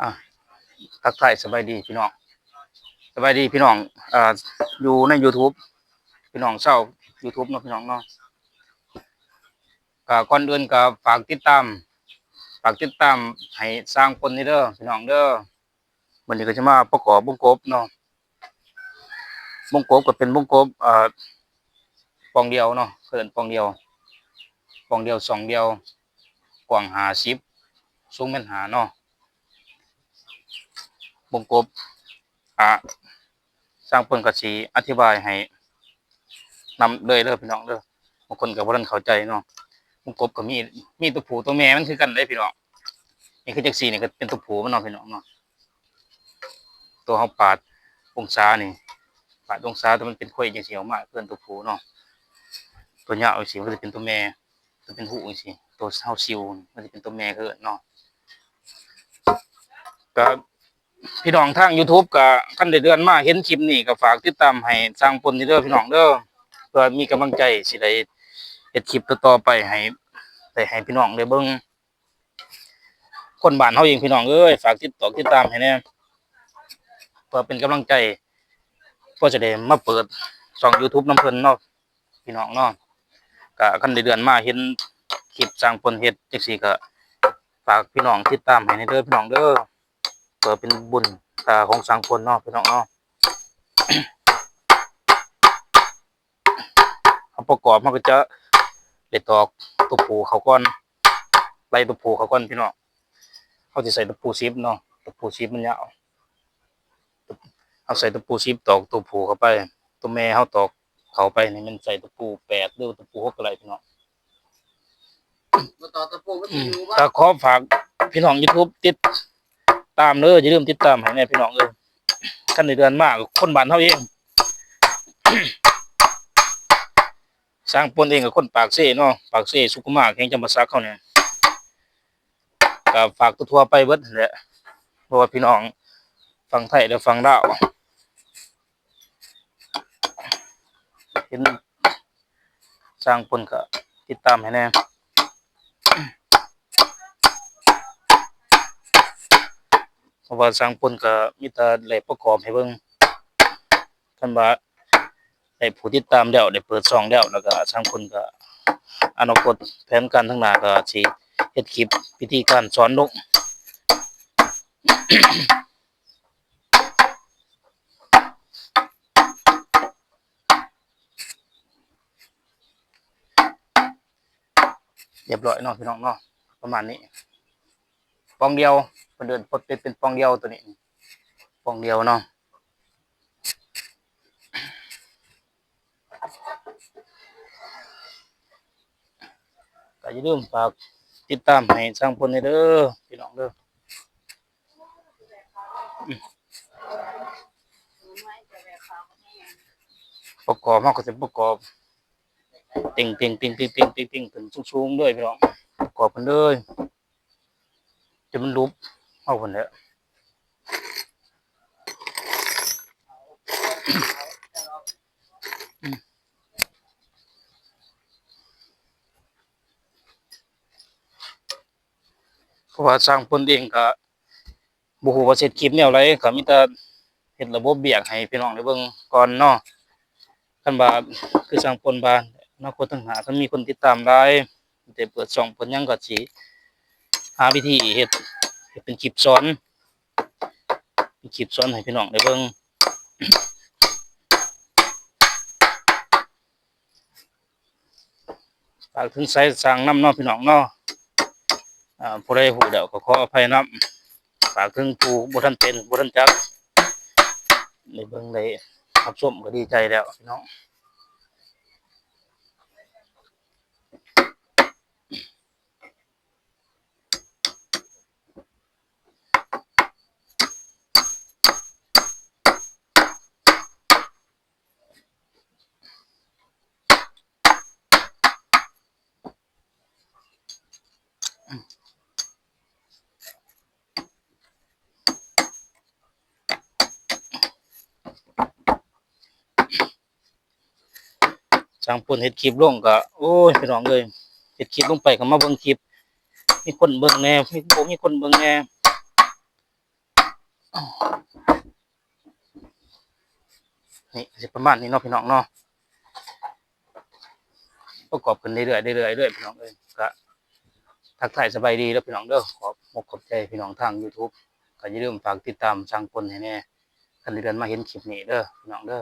อ่ะทักทายสบายดีพี่น้องสบายดีพี่น้องอยู่ใน YouTube พี่น้องเช่า YouTube เนาะพี่น้องเนาะก็ก่อนอื่นก็ฝากติดตามให้สร้างคนนี่เด้อพี่น้องเด้อวันนี้ก็จะมาประกอบวงกบเนาะวงกบก็เป็นวงกบปองเดียวเนาะเพิ่นปองเดียวสองเดียวกว้าง50สูงเมตรห้าเนาะวงกบอ่าสร้างเพิ่นก็สิอธิบายให้นำเลยเด้อพี่น้องเด้อบางคนก็บ่ทันเข้าใจเนาะวงกบก็มีตัวผู้ตัวแม่มันคือกันเด้พี่น้องนี่คือจังซี่นี่ก็เป็นตัวผู้มันเนาะพี่น้องเนาะตัวเฮาปาดองศานี่ปาดองศาตัวมันเป็นข้อยจังซี่ออกมาเพิ่นตัวผู้เนาะตัวยาวจังซี่มันก็จะเป็นตัวแม่ตัวเป็นหูจังซี่ตัวเฮาซิวมันจะเป็นตัวแม่คือเนาะก็พี่น้องทาง YouTube ก็คันได้เดือนมาเห็นคลิปนี้ก็ฝากติดตามให้สร้างผลนี่เด้อพี่น้องเด้อเพื่อมีกำลังใจสิได้เฮ็ดคลิปต่อๆไปให้พี่น้องได้เบิ่งคนบ้านเฮาเองพี่น้องเอ้ยฝากติดตามให้แน่เพื่อเป็นกำลังใจเพื่อจะได้มาเปิดช่อง YouTube นำเพิ่นเนาะพี่น้องเนาะก็คันได้เดือนมาเห็นคลิปสร้างผลเฮ็ดจังซี่ก็ฝากพี่น้องติดตามให้เด้อพี่น้องเด้อเพื่อเป็นบุญของสร้างผลเนาะพี่น้องเนาะเอาประกอบมันก็จะได้ตอกตัวผู้เขาก่อนไล่ตัวผู้เขาก่อนพี่น้องเขาสิใส่ตัวผู้10เนาะตัวผู้10มันยาวเอาใส่ตัวผู้10ตอกตัวผู้เข้าไปตัวแม่เฮาตอกเข้าไปนี่มันใส่ตัวผู้8หรือตัวผู้6ก็ได้พี่น้องก็ขอฝากพี่น้อง YouTube ติดตามเด้ออย่าลืมติดตามให้แน่พี่น้องเอ้ยคันได้เดือนมากคนบ้านเฮาเองสร้างปนเองกับคนปากเซ่เนาะปากเซ่สุขุมากแห่งจำปาสักเขาเนี่ยก็ฝากทั่วๆไปเบิดนั่นแหละเพราะว่าพี่น้องฟังไทยและฟังลาวเห็นสร้างปนก็ติดตามให้แน่เพราะว่าสร้างปนก็มีแต่แลประกอบให้เบิ่งคันว่าได้ผู้ติดตามแล้วได้เปิดช่องแล้วก็สร้างปนก็อนาคตแผนการข้างหน้าก็สิเฮ็ดคลิปวิธีการสอนลงเรียบร้อยเนาะพี่น้องเนาะประมาณนี้ปองเดียวเพิ่นเดินเป็นปองเดียวตัวนี้ปองเดียวเนาะก็อย่าลืมฝากติดตามให้สร้างผลเด้อพี่น้องเด้อประกอบเฮาก็สิประกอบติ่งขึ้นสูงๆด้วยพี่น้องประกอบกันเลยจนมันรูปเฮาพุ่นแหละเพราะว่าสร้างผลเองก็บ่ฮู้ว่าสิเฮ็ดคลิปแนวใดก็มีแต่เฮ็ดระบบเบียกให้พี่น้องได้เบิ่งก่อนเนาะคันว่าคือสร้างผลว่าอนาคตข้างหน้าคันมีคนติดตามหลายได้เปิดช่องเปิดหยังก็สิหาวิธีเฮ็ดเป็นคลิปสอนให้พี่น้องได้เบิ่งฝากถึงสายสร้างนำเนาะพี่น้องเนาะผู้ใดฮู้แล้วก็ขออภัยนำฝากถึงผู้บ่ทันเป็นบ่ทันจักได้เบิ่งได้รับชมก็ดีใจแล้วพี่น้องสร้างผลเฮ็ดคลิปลงก็โอ้ยพี่น้องเอ้ยเฮ็ดคลิปลงไปก็มาเบิ่งคลิปมีคนเบิ่งแหน่มีบ่มีคนเบิ่งแหน่ นี่สิประมาณนี้เนาะพี่น้องเนาะประกอบกันเรื่อยๆเรื่อยๆเรื่อยๆพี่น้องเอ้ยก็ทักทายสบายดีแล้วพี่น้องเด้อขอบใจพี่น้องทาง YouTube ก็อย่าลืมฝากติดตามช่างพลให้แน่คันเดือนมาเห็นคลิปนี้เด้อพี่น้องเด้อ